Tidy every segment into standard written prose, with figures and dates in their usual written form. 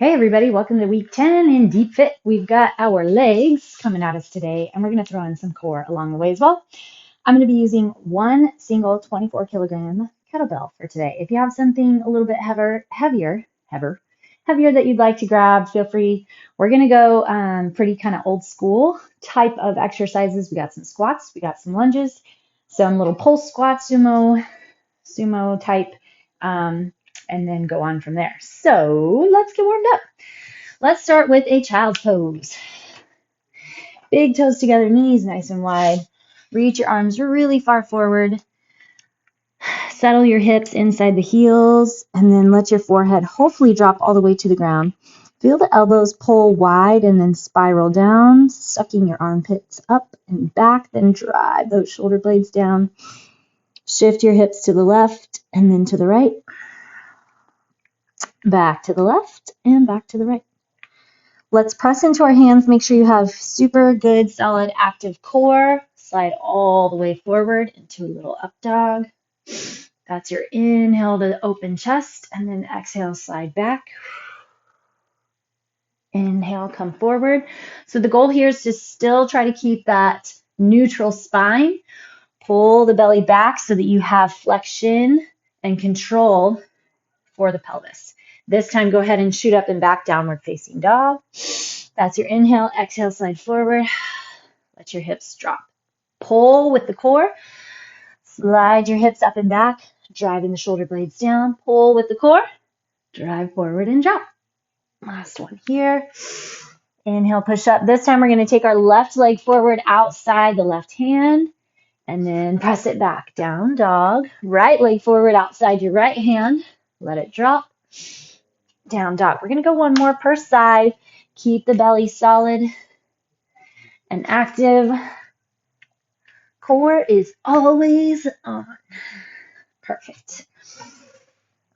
Hey everybody, welcome to week 10 in Deep Fit. We've got our legs coming at us today, and we're going to throw in some core along the way as well. I'm going to be using one single 24 kilogram kettlebell for today. If you have something a little bit heavier that you'd like to grab, feel free. We're going to go pretty kind of old school type of exercises. We got some squats, we got some lunges, some little pulse squats, sumo type, and then go on from there. So let's get warmed up. Let's start with a child's pose. Big toes together, knees nice and wide. Reach your arms really far forward. Settle your hips inside the heels, and then let your forehead hopefully drop all the way to the ground. Feel the elbows pull wide and then spiral down, sucking your armpits up and back, then drive those shoulder blades down. Shift your hips to the left and then to the right. Back to the left and back to the right. Let's press into our hands. Make sure you have super good, solid, active core. Slide all the way forward into a little up dog. That's your inhale to open chest, and then exhale, slide back. Inhale, come forward. So the goal here is to still try to keep that neutral spine. Pull the belly back so that you have flexion and control for the pelvis. This time, go ahead and shoot up and back, downward facing dog. That's your inhale. Exhale, slide forward. Let your hips drop. Pull with the core. Slide your hips up and back, driving the shoulder blades down. Pull with the core. Drive forward and drop. Last one here. Inhale, push up. This time, we're going to take our left leg forward outside the left hand, and then press it back. Down dog. Right leg forward outside your right hand. Let it drop. Down dog. We're going to go one more per side. Keep the belly solid and active. Core is always on. Perfect.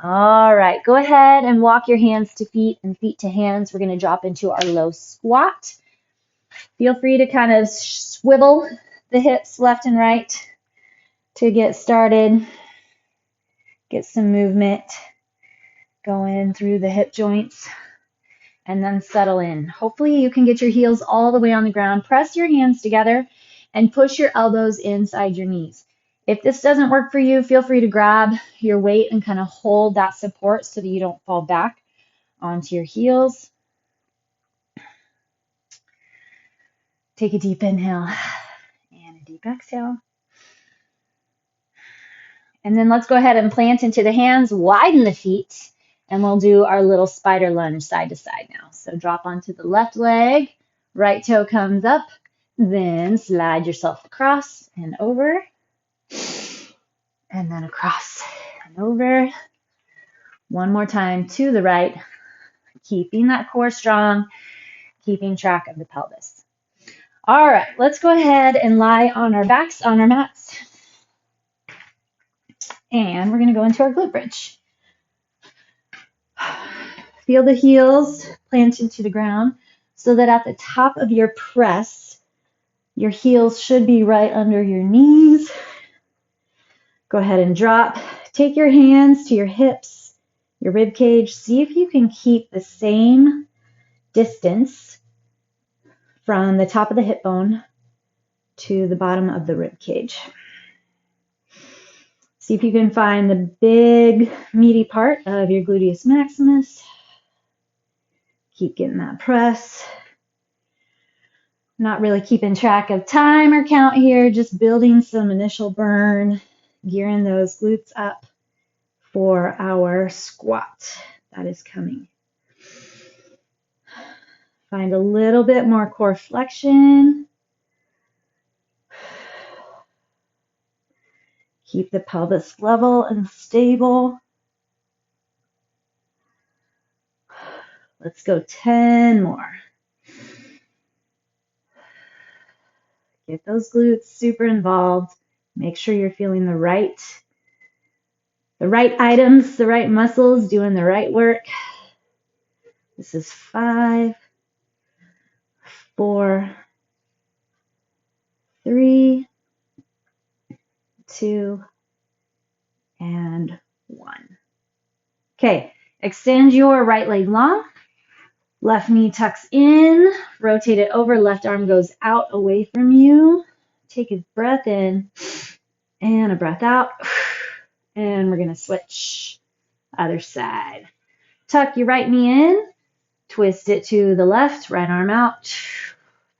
All right, go ahead and walk your hands to feet and feet to hands. We're going to drop into our low squat. Feel free to kind of swivel the hips left and right to get started. Get some movement going through the hip joints, and then settle in. Hopefully you can get your heels all the way on the ground. Press your hands together and push your elbows inside your knees. If this doesn't work for you, feel free to grab your weight and kind of hold that support so that you don't fall back onto your heels. Take a deep inhale and a deep exhale. And then let's go ahead and plant into the hands, widen the feet, and we'll do our little spider lunge side to side now. So drop onto the left leg, right toe comes up, then slide yourself across and over, and then across and over. One more time to the right, keeping that core strong, keeping track of the pelvis. All right, let's go ahead and lie on our backs on our mats. And we're going to go into our glute bridge. Feel the heels plant into the ground so that at the top of your press, your heels should be right under your knees. Go ahead and drop. Take your hands to your hips, your rib cage. See if you can keep the same distance from the top of the hip bone to the bottom of the rib cage. See if you can find the big, meaty part of your gluteus maximus. Keep getting that press. Not really keeping track of time or count here, just building some initial burn, gearing those glutes up for our squat that is coming. Find a little bit more core flexion. Keep the pelvis level and stable. Let's go 10 more. Get those glutes super involved. Make sure you're feeling the right items, the right muscles, doing the right work. This is 5, 4, 3, 2, and 1. Okay, extend your right leg long. Left knee tucks in, rotate it over, left arm goes out away from you. Take a breath in and a breath out. And we're going to switch other side. Tuck your right knee in, twist it to the left, right arm out.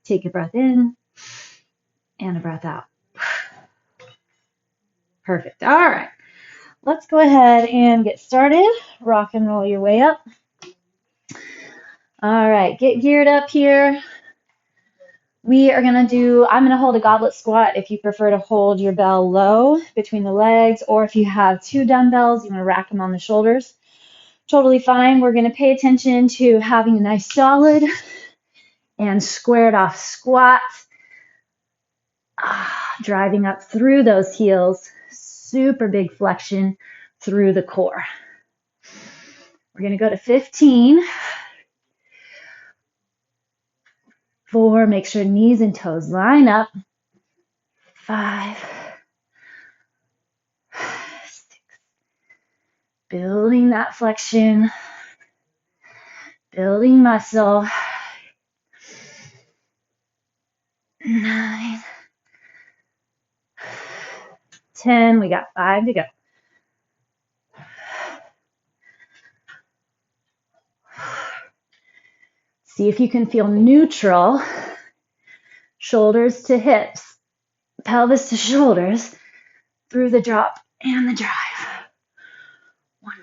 Take a breath in and a breath out. Perfect. All right. Let's go ahead and get started. Rock and roll your way up. All right, get geared up here. We are going to do, I'm going to hold a goblet squat if you prefer to hold your bell low between the legs, or if you have 2 dumbbells, you want to rack them on the shoulders. Totally fine. We're going to pay attention to having a nice solid and squared off squat. Driving up through those heels. Super big flexion through the core. We're going to go to 15. 4, make sure knees and toes line up. 5, 6, building that flexion, building muscle. 9, 10, we got 5 to go. See if you can feel neutral, shoulders to hips, pelvis to shoulders, through the drop and the drive. 1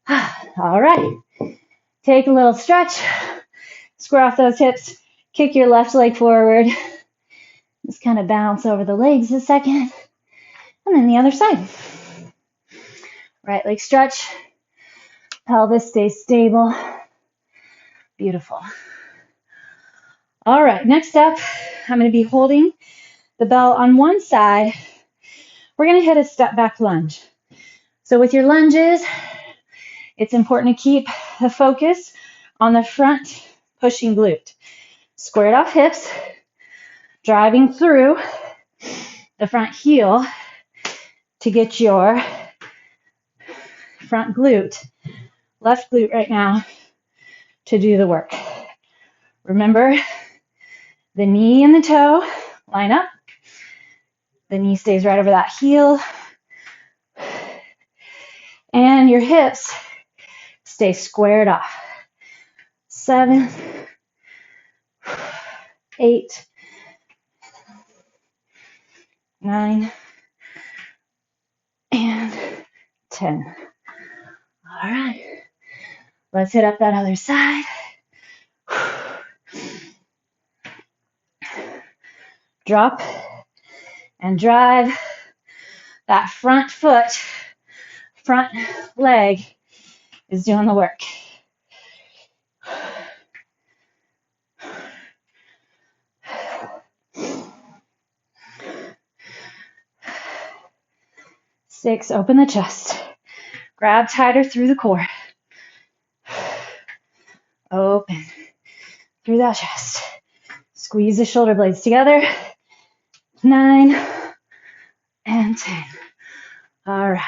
more. All right. Take a little stretch, square off those hips, kick your left leg forward. Just kind of bounce over the legs a second. And then the other side. Right leg stretch. Pelvis stays stable. Beautiful. All right, next up, I'm going to be holding the bell on one side. We're going to hit a step back lunge. So with your lunges, it's important to keep the focus on the front pushing glute. Squared off hips, driving through the front heel to get your front glute, left glute right now, to do the work. Remember, the knee and the toe line up. The knee stays right over that heel. And your hips stay squared off. 7, 8, 9, and 10. All right. Let's hit up that other side. Drop and drive. That front foot, front leg is doing the work. Six, open the chest. Grab tighter through the core. Open through that chest. Squeeze the shoulder blades together. 9 and 10. All right.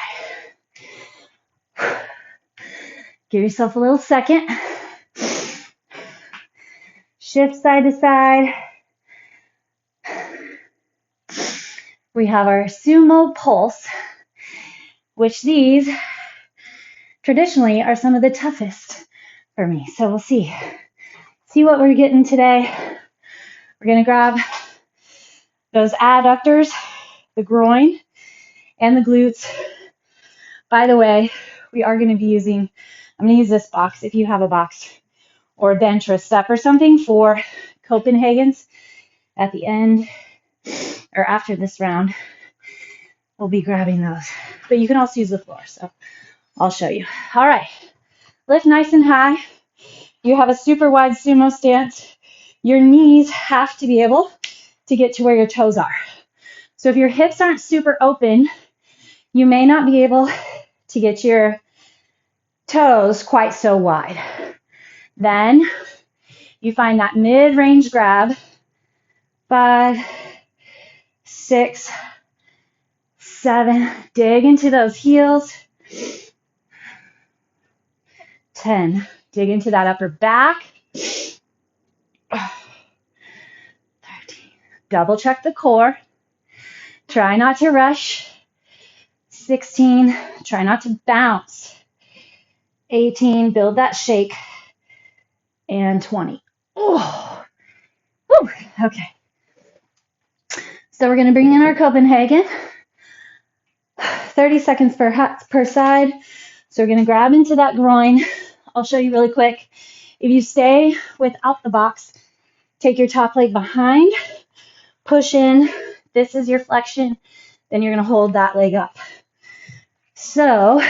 Give yourself a little second. Shift side to side. We have our Sumo pulse, which these traditionally are some of the toughest for me. So we'll see what we're getting today. We're going to grab those adductors, the groin, and the glutes. By the way, we are going to be using, I'm going to use this box if you have a box or a bench or a step or something for Copenhagens at the end or after this round. We'll be grabbing those. But you can also use the floor, so I'll show you. All right. Lift nice and high. You have a super wide sumo stance. Your knees have to be able to get to where your toes are. So if your hips aren't super open, you may not be able to get your toes quite so wide. Then you find that mid-range grab. 5, 6, 7. Dig into those heels. 10. Dig into that upper back. 13. Double check the core. Try not to rush. 16. Try not to bounce. 18. Build that shake. And 20. Oh, whew. Okay. So we're going to bring in our Copenhagen. 30 seconds per side. So we're going to grab into that groin. I'll show you really quick. If you stay without the box, take your top leg behind, push in. This is your flexion. Then you're going to hold that leg up. So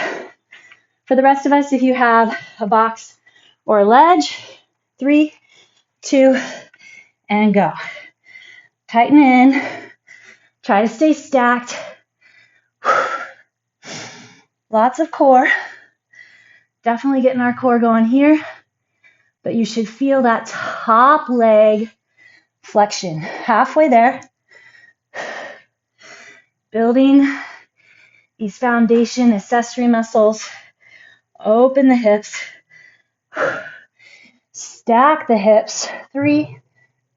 for the rest of us, if you have a box or a ledge, 3, 2, and go. Tighten in. Try to stay stacked. Lots of core. Definitely getting our core going here. But you should feel that top leg flexion. Halfway there. Building these foundation accessory muscles. Open the hips. Stack the hips. 3,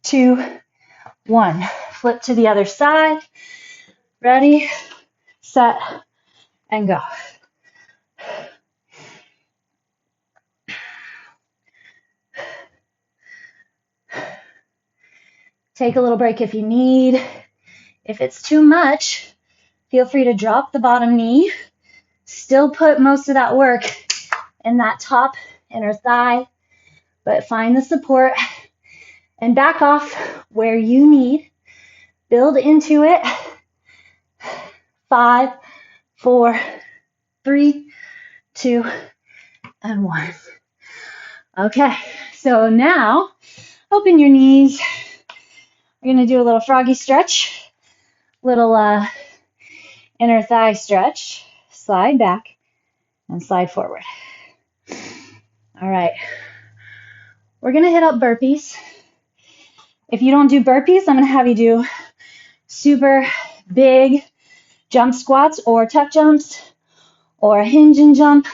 2, 1. Flip to the other side. Ready, set, and go. Take a little break if you need. If it's too much, feel free to drop the bottom knee. Still put most of that work in that top inner thigh, but find the support and back off where you need. Build into it. 5, 4, 3, 2, and 1. Okay, so now open your knees. We're going to do a little froggy stretch, little inner thigh stretch. Slide back and slide forward. All right, we're going to hit up burpees. If you don't do burpees, I'm going to have you do super big jump squats or tuck jumps or a hinge and jump,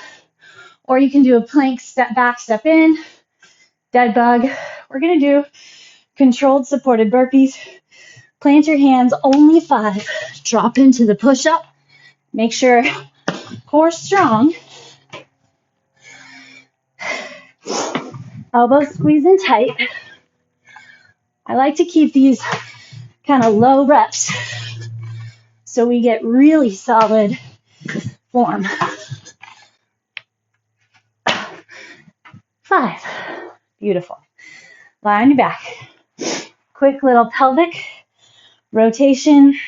or you can do a plank, step back, step in, dead bug. We're going to do controlled supported burpees. Plant your hands, only 5. Drop into the push-up. Make sure core strong. Elbows squeezing tight. I like to keep these kind of low reps so we get really solid form. 5. Beautiful. Lie on your back. Quick little pelvic rotation.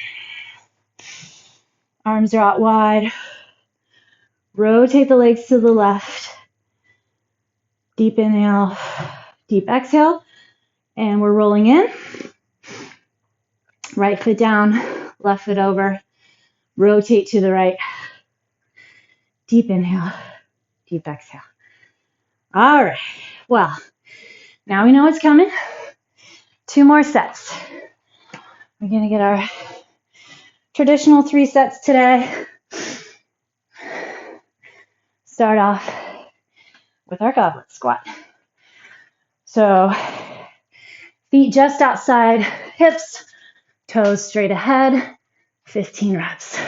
Arms are out wide. Rotate the legs to the left. Deep inhale, deep exhale. And we're rolling in. Right foot down, left foot over. Rotate to the right. Deep inhale, deep exhale. All right. Well, now we know what's coming. 2 more sets. We're going to get our traditional 3 sets today. Start off with our goblet squat. So feet just outside hips, toes straight ahead, 15 reps.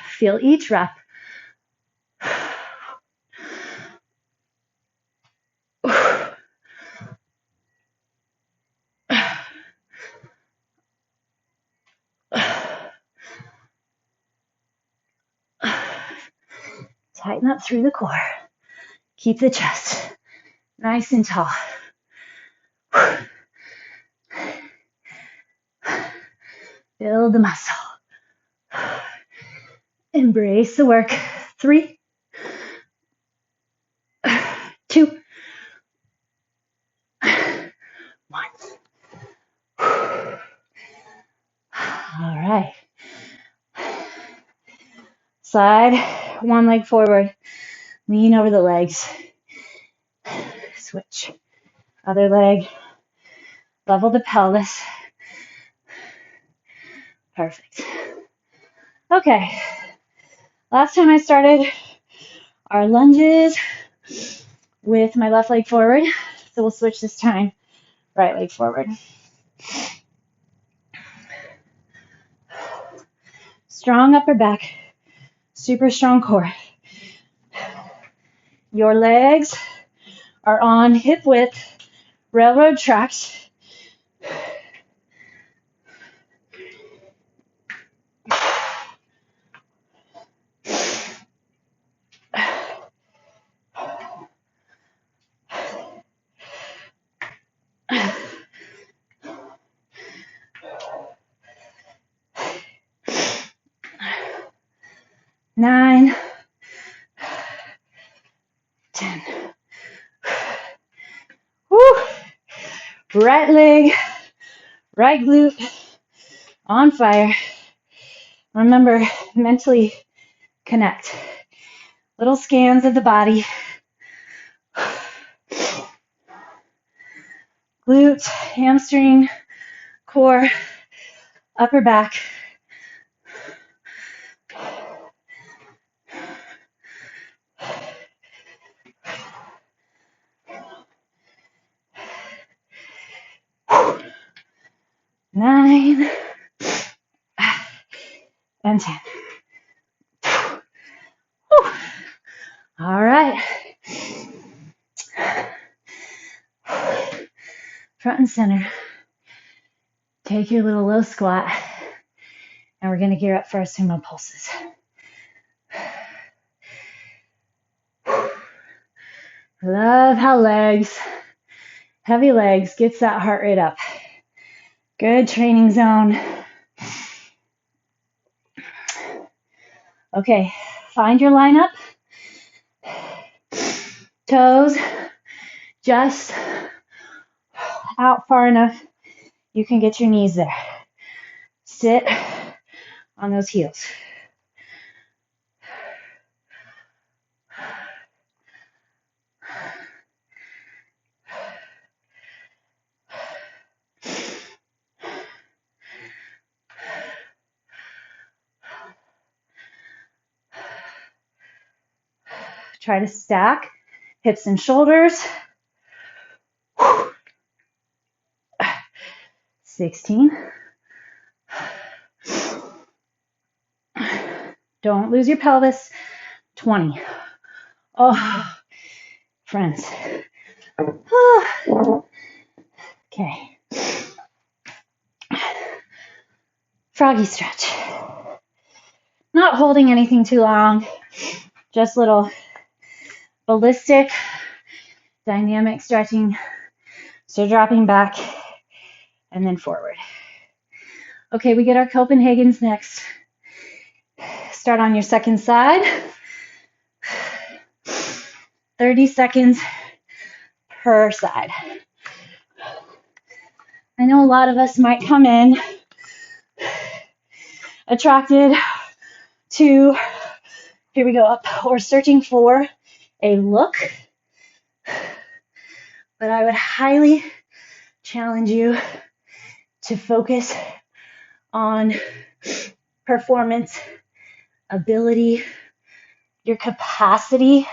Feel each rep. Tighten up through the core. Keep the chest nice and tall. Build the muscle. Embrace the work. 3, 2, 1. All right. Slide one leg forward. Lean over the legs. Switch. Other leg. Level the pelvis. Perfect. Okay, last time I started our lunges with my left leg forward, so we'll switch this time, right leg forward. Strong upper back, super strong core. Your legs are on hip width railroad tracks. Nine, 10. Woo. Right leg, right glute on fire. Remember, mentally connect. Little scans of the body. Glutes, hamstring, core, upper back. Nine and 10. Whew. All right. Front and center. Take your little low squat, and we're going to gear up for our sumo pulses. Love how heavy legs, gets that heart rate up. Good training zone. Okay, find your lineup. Toes just out far enough you can get your knees there. Sit on those heels. Try to stack hips and shoulders. 16. Don't lose your pelvis. 20. Oh, friends. Okay. Froggy stretch. Not holding anything too long. Just little ballistic, dynamic stretching. So dropping back and then forward. Okay, we get our Copenhagens next. Start on your second side. 30 seconds per side. I know a lot of us might come in attracted to, here we go, up, or searching for a look. But I would highly challenge you to focus on performance, ability, your capacity,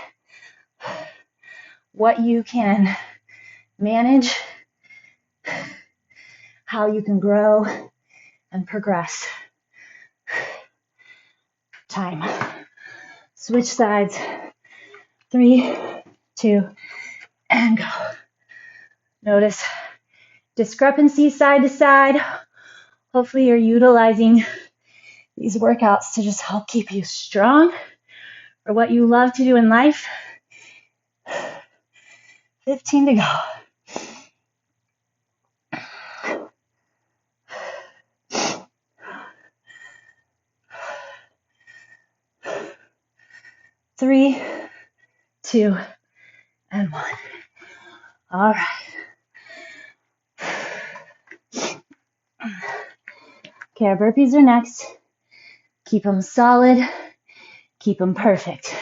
what you can manage, how you can grow and progress. Time. Switch sides. 3, 2, and go. Notice discrepancy side to side. Hopefully you're utilizing these workouts to just help keep you strong for what you love to do in life. 15 to go. Three, 2, and 1. All right. Okay, our burpees are next. Keep them solid. Keep them perfect.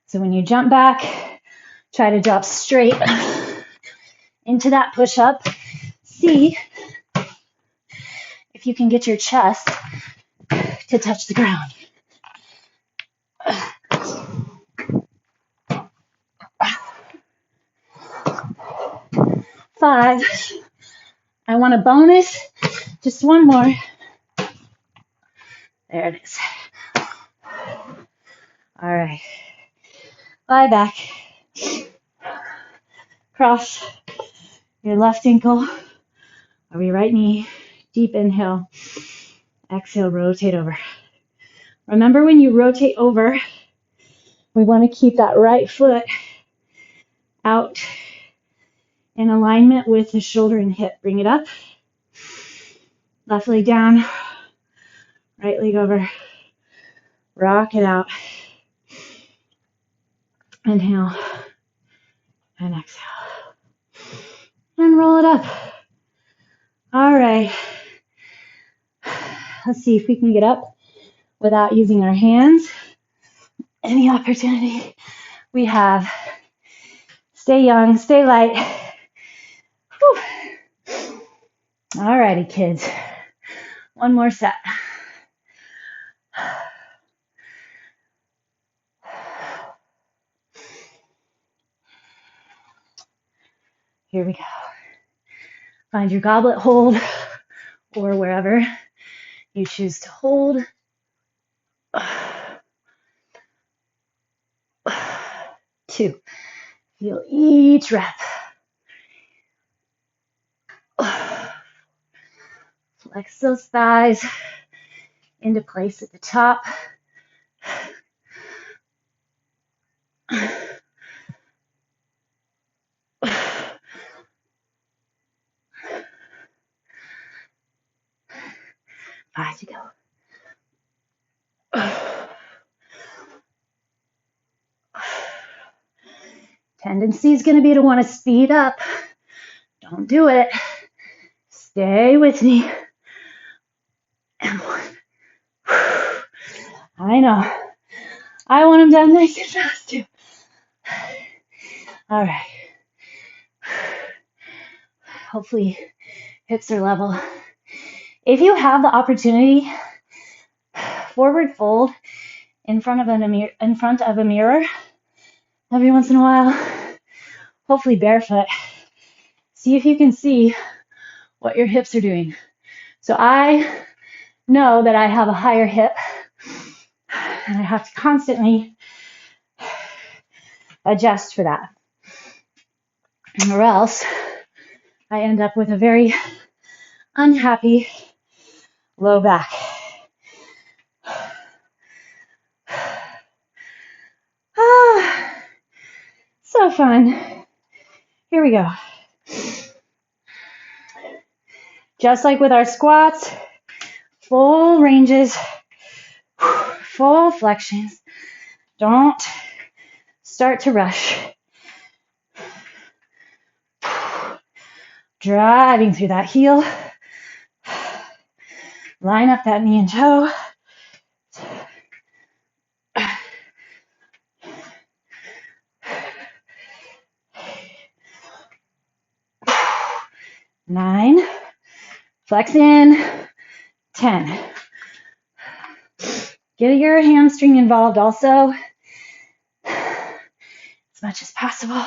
So when you jump back, try to drop straight into that push-up. See if you can get your chest to touch the ground. 5. I want a bonus. Just one more. There it is. All right. Lie back. Cross your left ankle over your right knee. Deep inhale. Exhale, rotate over. Remember, when you rotate over, we want to keep that right foot out in alignment with the shoulder and hip. Bring it up. Left leg down. Right leg over. Rock it out. Inhale and exhale. And roll it up. All right. Let's see if we can get up without using our hands. Any opportunity we have. Stay young, stay light. Whew. All righty, kids. One more set. Here we go. Find your goblet hold or wherever you choose to hold. 2. Feel each rep. Flex those thighs into place at the top. 5 to go. Tendency is going to be to want to speed up. Don't do it. Stay with me. And 1. I know. I want them done nice and fast too. All right. Hopefully hips are level. If you have the opportunity, forward fold in front of a mirror every once in a while, hopefully barefoot. See if you can see what your hips are doing. So I know that I have a higher hip and I have to constantly adjust for that, or else I end up with a very unhappy low back. So fun. Here we go. Just like with our squats, full ranges, full flexions. Don't start to rush. Driving through that heel. Line up that knee and toe. Nine. Flex in. 10. Get your hamstring involved also, as much as possible.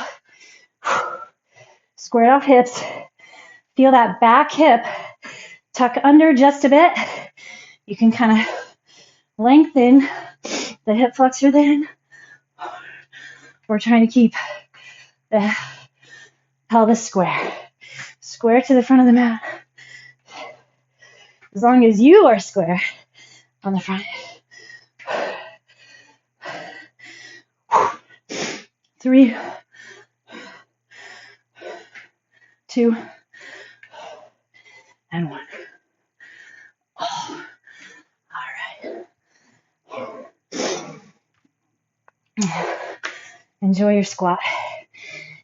Squared off hips. Feel that back hip tuck under just a bit. You can kind of lengthen the hip flexor then. We're trying to keep the pelvis square. Square to the front of the mat. As long as you are square on the front. 3, 2, and 1. Oh, all right. Enjoy your squat,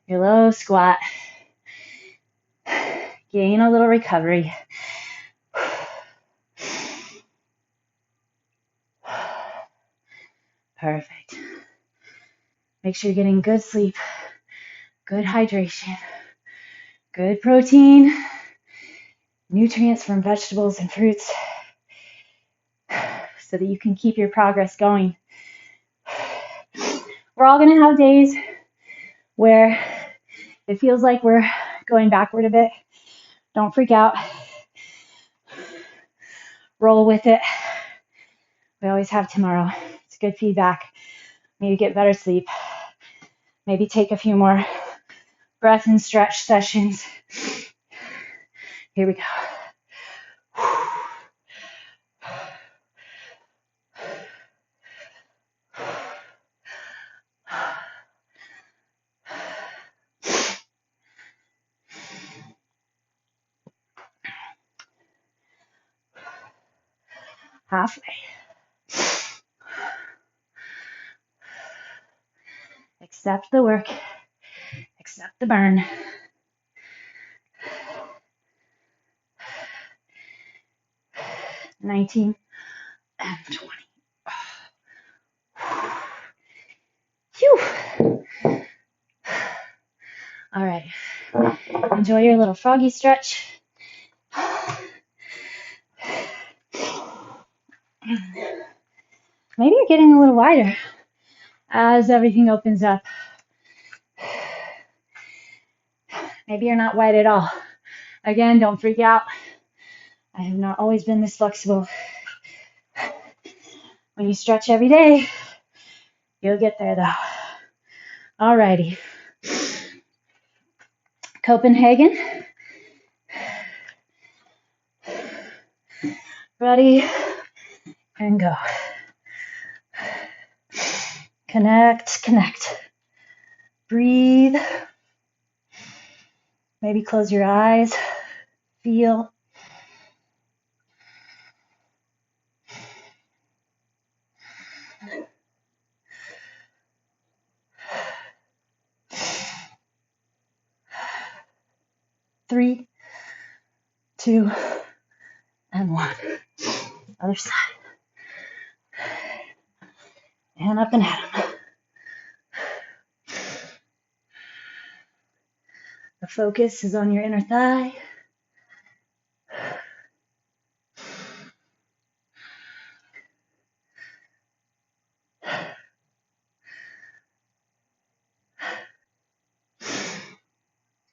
your low squat. Gain a little recovery. Perfect. Make sure you're getting good sleep, good hydration, good protein, nutrients from vegetables and fruits. so that you can keep your progress going. We're all going to have days where it feels like we're going backward a bit. Don't freak out. Roll with it. We always have tomorrow. It's good feedback. Need to get better sleep. Maybe take a few more breath and stretch sessions. Here we go. Halfway. Accept the work. Accept the burn. $19 and $20. Phew. All right. Enjoy your little froggy stretch. Maybe you're getting a little wider as everything opens up. Maybe you're not wide at all. Again, don't freak out. I have not always been this flexible. When you stretch every day, you'll get there though. Alrighty. Copenhagen. Ready and go. Connect, connect. Breathe. Maybe close your eyes. Feel. Three, two, and one. Other side. And up and at 'em. The focus is on your inner thigh.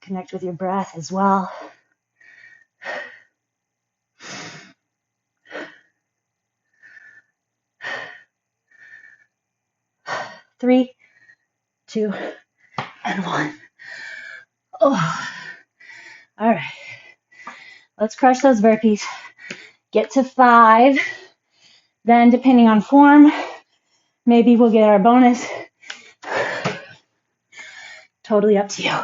Connect with your breath as well. Three, two, and one. Oh, all right. Let's crush those burpees. Get to 5. Then, depending on form, maybe we'll get our bonus. Totally up to you.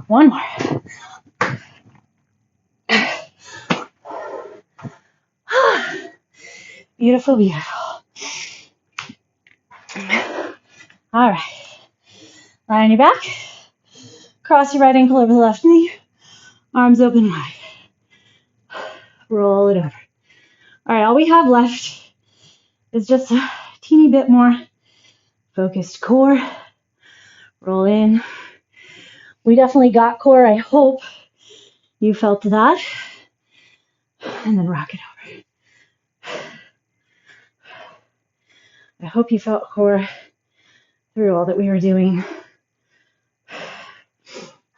One more. Beautiful, beautiful. All right. Lie on your back. Cross your right ankle over the left knee. Arms open wide. Roll it over. All right, all we have left is just a teeny bit more focused core. Roll in. We definitely got core. I hope you felt that. And then rock it over. I hope you felt core through all that we were doing.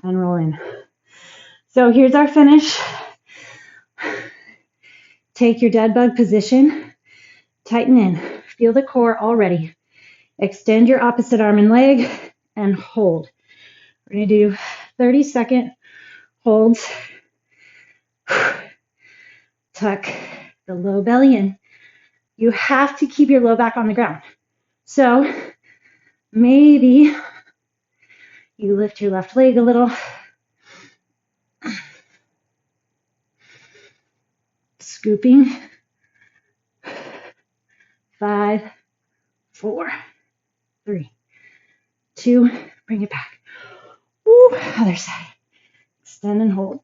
And roll in. So here's our finish. Take your dead bug position. Tighten in. Feel the core already. Extend your opposite arm and leg and hold. We're going to do 30-second holds. Tuck the low belly in. You have to keep your low back on the ground. So maybe you lift your left leg a little. Scooping. 5, 4, 3, 2, bring it back. Woo, other side. Extend and hold.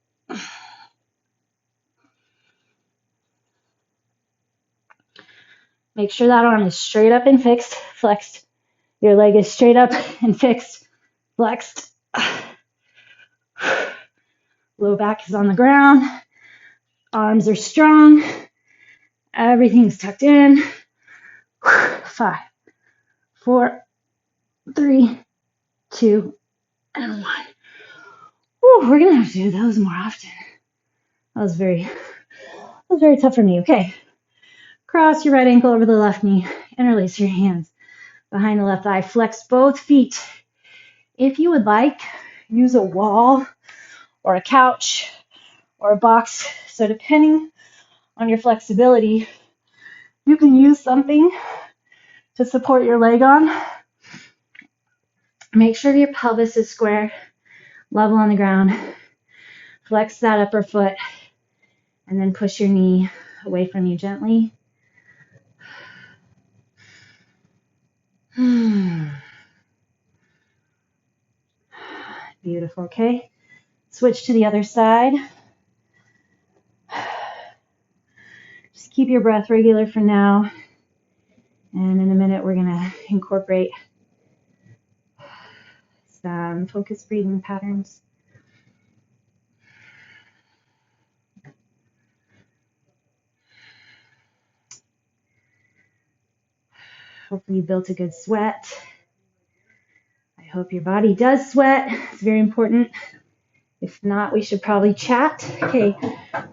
Make sure that arm is straight up and fixed, flexed. Your leg is straight up and fixed, flexed. Low back is on the ground. Arms are strong. Everything's tucked in. 5, 4, 3, 2, and 1. Whew, we're going to have to do those more often. That was very tough for me. Okay. Cross your right ankle over the left knee. Interlace your hands behind the left thigh. Flex both feet. If you would like, use a wall or a couch or a box. So depending on your flexibility, you can use something to support your leg on. Make sure your pelvis is square, level on the ground. Flex that upper foot and then push your knee away from you gently. Beautiful, okay? Switch to the other side. Just keep your breath regular for now. And in a minute, we're going to incorporate some focused breathing patterns. Hopefully you built a good sweat. I hope your body does sweat. It's very important. If not, we should probably chat. Okay,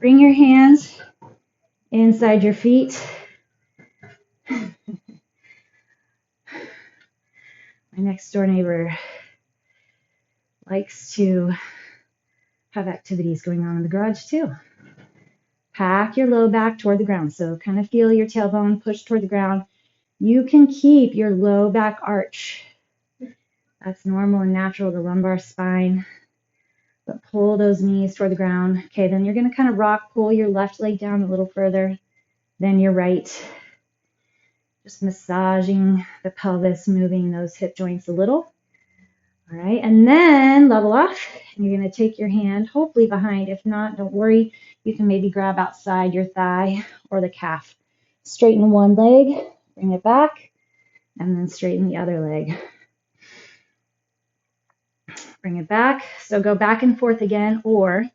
bring your hands inside your feet. My next door neighbor likes to have activities going on in the garage too. Pack your low back toward the ground. So kind of feel your tailbone push toward the ground. You can keep your low back arch. That's normal and natural, the lumbar spine. But pull those knees toward the ground. Okay, then you're going to kind of pull your left leg down a little further than your right. Just massaging the pelvis, moving those hip joints a little. All right, and then level off. And you're going to take your hand, hopefully behind. If not, don't worry. You can maybe grab outside your thigh or the calf. Straighten one leg, bring it back, and then straighten the other leg. Bring it back. So go back and forth again or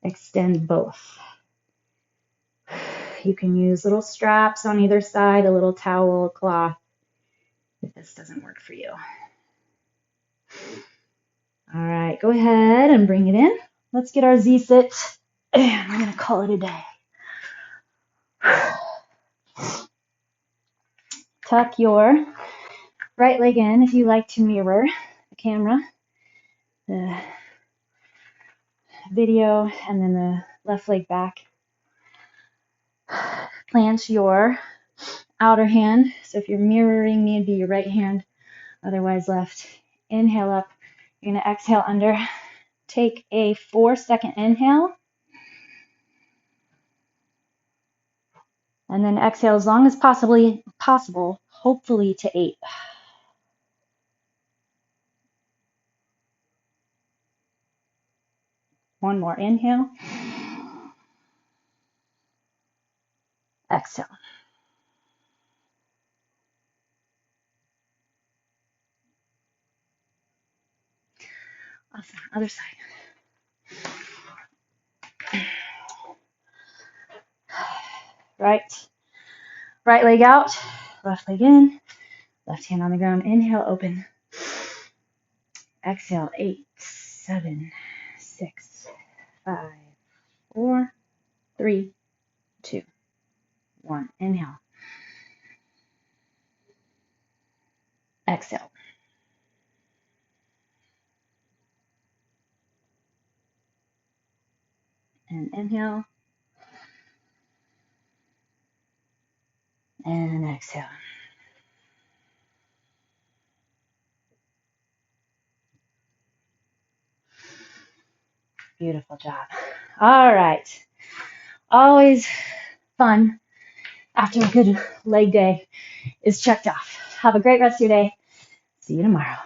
extend both. You can use little straps on either side, a little towel, a cloth, if this doesn't work for you. All right, go ahead and bring it in. Let's get our Z-sit, and we're going to call it a day. Tuck your right leg in if you like to mirror the camera, the video, and then the left leg back. Plant your outer hand. So if you're mirroring me, it'd be your right hand, otherwise left. Inhale up. You're going to exhale under. Take a 4-second inhale. And then exhale as long as possible, hopefully to 8. One more inhale. Exhale. Awesome. Other side. Right leg out, left leg in, left hand on the ground. Inhale, open. Exhale, 8, 7, 6, 5, 4, 3, 2, 1. Inhale. Exhale. And inhale. And exhale. Beautiful job. All right. Always fun after a good leg day is checked off. Have a great rest of your day. See you tomorrow.